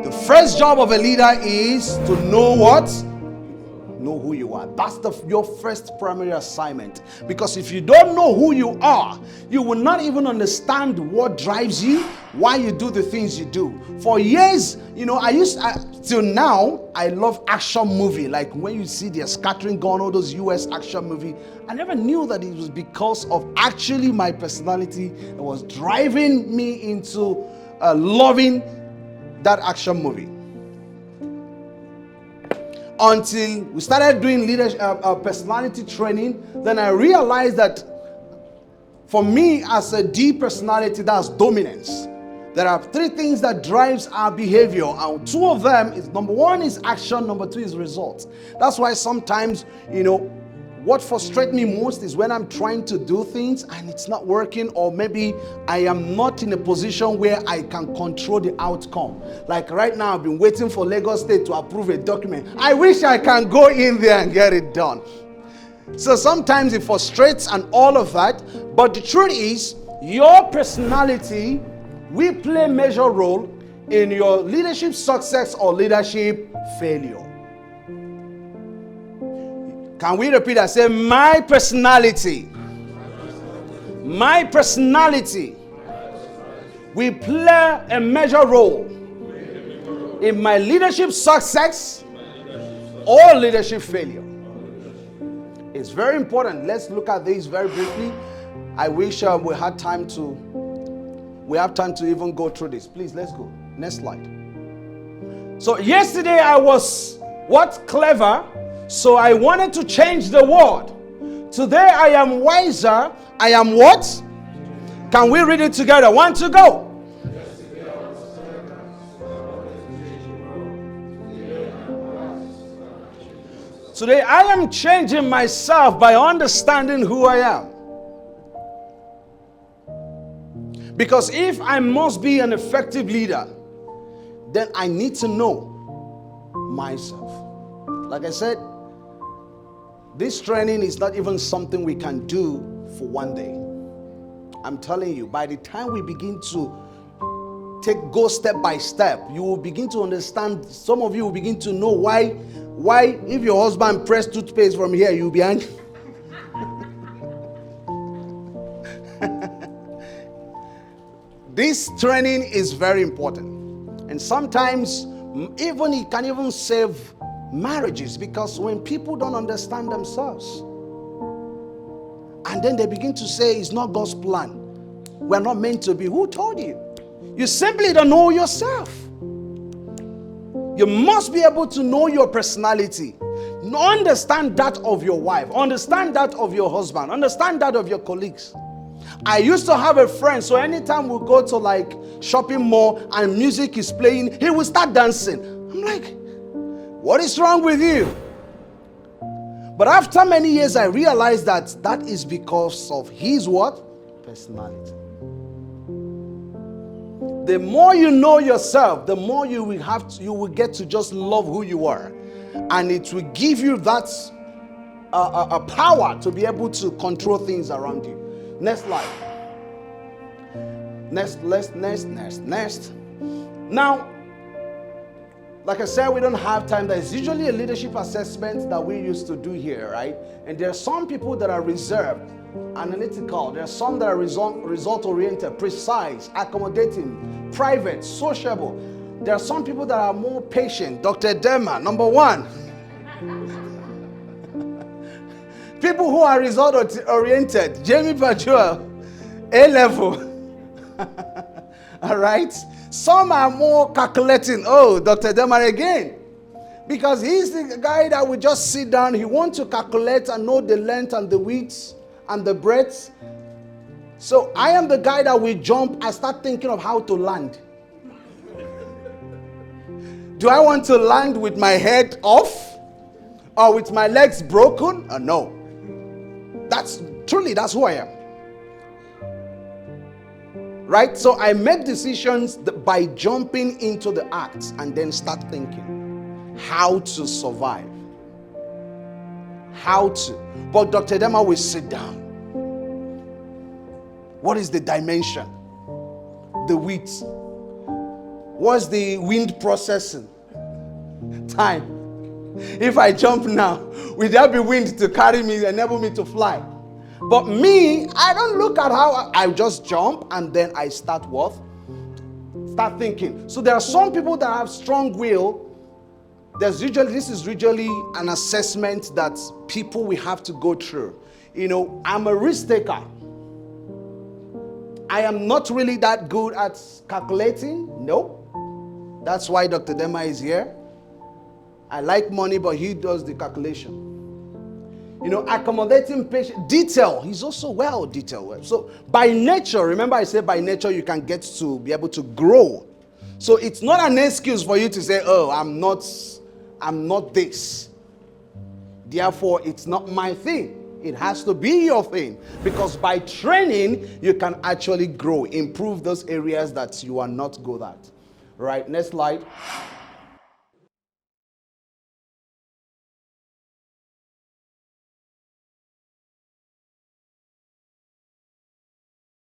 The first job of a leader is to know what? Know who you are. That's your first primary assignment. Because if you don't know who you are, you will not even understand what drives you, why you do the things you do. For years, till now, I love action movie. Like when you see the scattering gun, all those US action movie, I never knew that it was because of actually my personality that was driving me into loving that action movie. Until we started doing leadership, personality training, then I realized that for me as a D personality, that's dominance. There are 3 things that drives our behavior, and 2 of them is, number 1 is action, number 2 is results. That's why sometimes, what frustrates me most is when I'm trying to do things and it's not working, or maybe I am not in a position where I can control the outcome. Like right now, I've been waiting for Lagos State to approve a document. I wish I can go in there and get it done. So sometimes it frustrates and all of that. But the truth is, your personality will play a major role in your leadership success or leadership failure. Can we repeat that? Say, my personality. My personality will play a major role in my leadership success or leadership failure. It's very important. Let's look at this very briefly. I wish we have time to even go through this. Please, let's go. Next slide. So yesterday I was clever. So I wanted to change the word. Today I am wiser. I am what? Can we read it together? 1, 2, go. Today I am changing myself by understanding who I am. Because if I must be an effective leader, then I need to know myself. Like I said, this training is not even something we can do for one day. I'm telling you, by the time we begin to go step by step, you will begin to understand. Some of you will begin to know why if your husband press toothpaste from here, you'll be angry. This training is very important. And sometimes it can even save marriages, because when people don't understand themselves and then they begin to say it's not God's plan, we're not meant to be. Who told you? You simply don't know yourself. You must be able to know your personality. Understand that of your wife. Understand that of your husband. Understand that of your colleagues. I used to have a friend, so anytime we go to like shopping mall and music is playing, he will start dancing. I'm like, what is wrong with you? But after many years, I realized that is because of his what? Personality. The more you know yourself, the more you will get to just love who you are. And it will give you that a power to be able to control things around you. Next slide. Next. Now, like I said, we don't have time. There's usually a leadership assessment that we used to do here, right? And there are some people that are reserved, analytical. There are some that are result-oriented, precise, accommodating, private, sociable. There are some people that are more patient. Dr. Dema, number 1. People who are result-oriented. Jamie Pajoel, A-level. All right? Some are more calculating. Oh, Dr. Demar again. Because he's the guy that will just sit down. He wants to calculate and know the length and the width and the breadth. So I am the guy that will jump and start thinking of how to land. Do I want to land with my head off? Or with my legs broken? No. That's who I am. Right? So I make decisions by jumping into the acts and then start thinking how to survive. How to. But Dr. Dema will sit down. What is the dimension? The width. What's the wind processing time? If I jump now, will there be wind to carry me, enable me to fly? But me, I don't look at how I just jump and then I start what? Start thinking. So there are some people that have strong will. This is usually an assessment that people will have to go through. I'm a risk taker. I am not really that good at calculating. No. That's why Dr. Dema is here. I like money, but he does the calculation. Accommodating patient detail. He's also well detailed. So by nature, remember I said by nature you can get to be able to grow. So it's not an excuse for you to say, oh, I'm not this. Therefore, it's not my thing. It has to be your thing. Because by training, you can actually grow, improve those areas that you are not good at. Right, next slide.